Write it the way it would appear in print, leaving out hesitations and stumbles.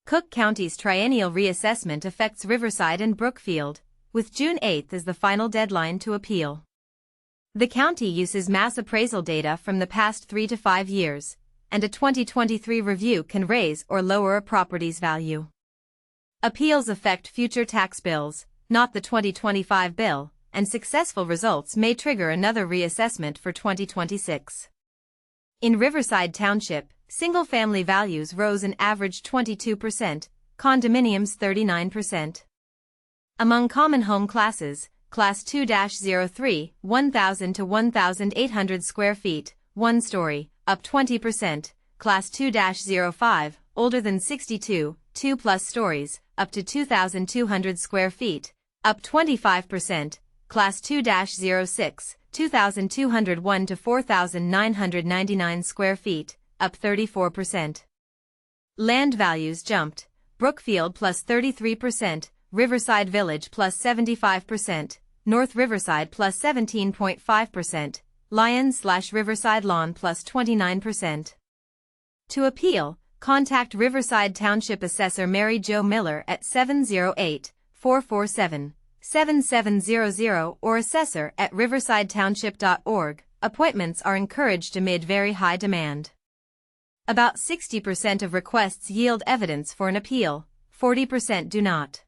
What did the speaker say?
Cook County's triennial reassessment affects Riverside and Brookfield, with June 8 as the final deadline to appeal. The county uses mass appraisal data from the past 3 to 5 years, and a 2023 review can raise or lower a property's value. Appeals affect future tax bills, not the 2025 bill, and successful results may trigger another reassessment for 2026. In Riverside Township, single-family values rose an average 22%, condominiums 39%. Among common home classes, Class 2-03, 1,000 to 1,800 square feet, 1 story, up 20%, Class 2-05, older than 62, 2+ stories, up to 2,200 square feet, up 25%, Class 2-06, 2,201 to 4,999 square feet, up 34%. Land values jumped, Brookfield plus 33%, Riverside Village plus 75%, North Riverside plus 17.5%, Lyons/Riverside Lawn plus 29%. To appeal, contact Riverside Township Assessor Mary Jo Miller at 708-447-7700 or assessor at riversidetownship.org. Appointments are encouraged amid very high demand. About 60% of requests yield evidence for an appeal, 40% do not.